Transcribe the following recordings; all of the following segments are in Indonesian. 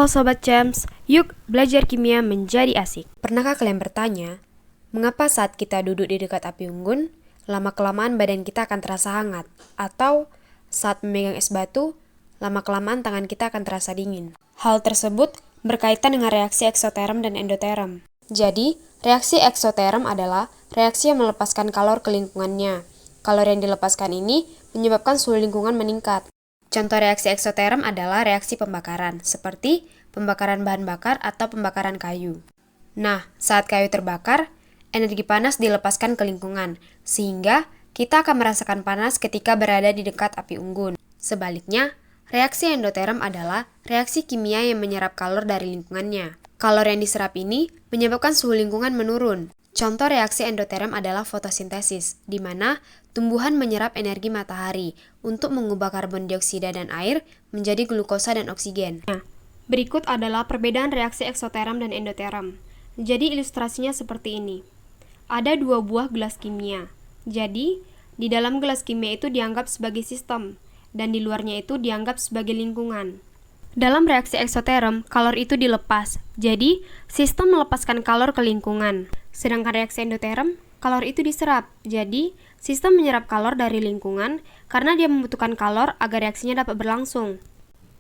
Halo Sobat Champs, yuk belajar kimia menjadi asik. Pernahkah kalian bertanya, mengapa saat kita duduk di dekat api unggun, lama-kelamaan badan kita akan terasa hangat? Atau saat memegang es batu, lama-kelamaan tangan kita akan terasa dingin? Hal tersebut berkaitan dengan reaksi eksoterm dan endoterm. Jadi, reaksi eksoterm adalah reaksi yang melepaskan kalor ke lingkungannya. Kalor yang dilepaskan ini menyebabkan suhu lingkungan meningkat. Contoh reaksi eksoterm adalah reaksi pembakaran, seperti pembakaran bahan bakar atau pembakaran kayu. Nah, saat kayu terbakar, energi panas dilepaskan ke lingkungan, sehingga kita akan merasakan panas ketika berada di dekat api unggun. Sebaliknya, reaksi endoterm adalah reaksi kimia yang menyerap kalor dari lingkungannya. Kalor yang diserap ini menyebabkan suhu lingkungan menurun. Contoh reaksi endoterm adalah fotosintesis, di mana tumbuhan menyerap energi matahari untuk mengubah karbon dioksida dan air menjadi glukosa dan oksigen. Nah, berikut adalah perbedaan reaksi eksoterm dan endoterm. Jadi ilustrasinya seperti ini. Ada dua buah gelas kimia. Jadi, di dalam gelas kimia itu dianggap sebagai sistem, dan di luarnya itu dianggap sebagai lingkungan. Dalam reaksi eksoterm, kalor itu dilepas. Jadi, sistem melepaskan kalor ke lingkungan. Sedangkan reaksi endoterm, kalor itu diserap. Jadi, sistem menyerap kalor dari lingkungan karena dia membutuhkan kalor agar reaksinya dapat berlangsung.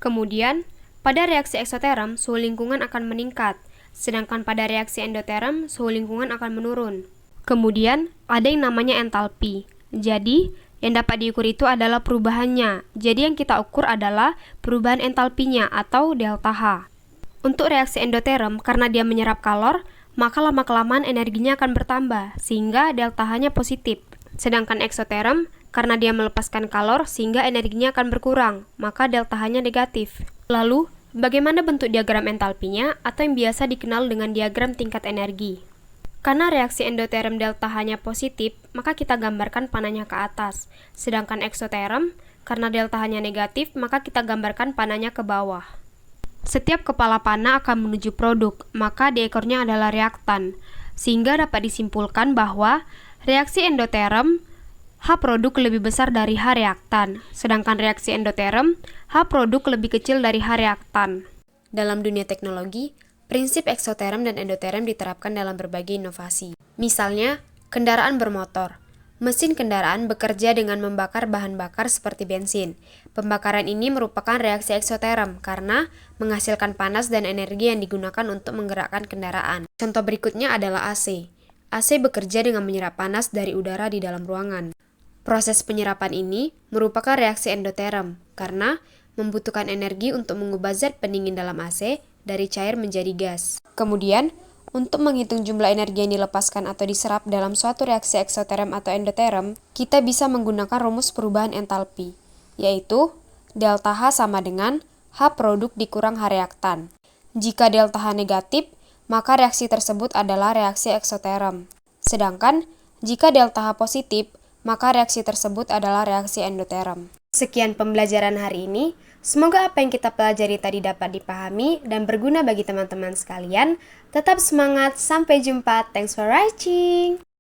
Kemudian, pada reaksi eksoterm, suhu lingkungan akan meningkat. Sedangkan pada reaksi endoterm, suhu lingkungan akan menurun. Kemudian, ada yang namanya entalpi. Jadi, yang dapat diukur itu adalah perubahannya. Jadi yang kita ukur adalah perubahan entalpinya atau delta H. Untuk reaksi endoterm, karena dia menyerap kalor, maka lama-kelamaan energinya akan bertambah, sehingga delta H-nya positif. Sedangkan eksoterm, karena dia melepaskan kalor, sehingga energinya akan berkurang, maka delta H-nya negatif. Lalu, bagaimana bentuk diagram entalpinya atau yang biasa dikenal dengan diagram tingkat energi? Karena reaksi endoterm delta H-nya positif, maka kita gambarkan panahnya ke atas. Sedangkan eksoterm, karena delta H-nya negatif, maka kita gambarkan panahnya ke bawah. Setiap kepala panah akan menuju produk, maka di ekornya adalah reaktan. Sehingga dapat disimpulkan bahwa reaksi endoterm, H produk lebih besar dari H reaktan. Sedangkan reaksi endoterm, H produk lebih kecil dari H reaktan. Dalam dunia teknologi, prinsip eksoterm dan endoterm diterapkan dalam berbagai inovasi. Misalnya, kendaraan bermotor. Mesin kendaraan bekerja dengan membakar bahan bakar seperti bensin. Pembakaran ini merupakan reaksi eksoterm karena menghasilkan panas dan energi yang digunakan untuk menggerakkan kendaraan. Contoh berikutnya adalah AC. AC bekerja dengan menyerap panas dari udara di dalam ruangan. Proses penyerapan ini merupakan reaksi endoterm karena membutuhkan energi untuk mengubah zat pendingin dalam AC dari cair menjadi gas. Kemudian, untuk menghitung jumlah energi yang dilepaskan atau diserap dalam suatu reaksi eksoterm atau endoterm, kita bisa menggunakan rumus perubahan entalpi, yaitu delta H sama dengan H produk dikurang H reaktan. Jika delta H negatif, maka reaksi tersebut adalah reaksi eksoterm. Sedangkan, jika delta H positif, maka reaksi tersebut adalah reaksi endoterm. Sekian pembelajaran hari ini. Semoga apa yang kita pelajari tadi dapat dipahami dan berguna bagi teman-teman sekalian. Tetap semangat, sampai jumpa. Thanks for watching.